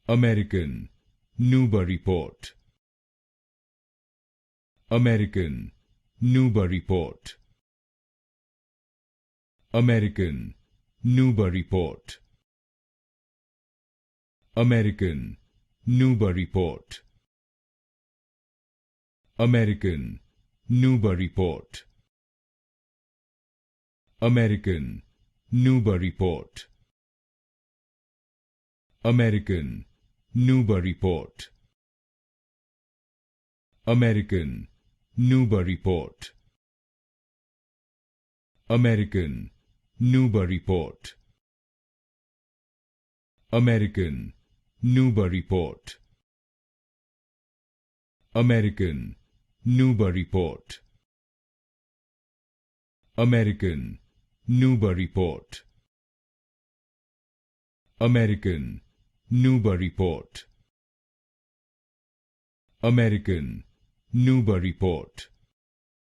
American Newburyport, American Newburyport, American Newburyport, American Newburyport, American Newburyport, American Newburyport, American Newburyport, American Newburyport, American Newburyport, American Newburyport, American Newburyport, American Newburyport, American Newburyport, American Newburyport,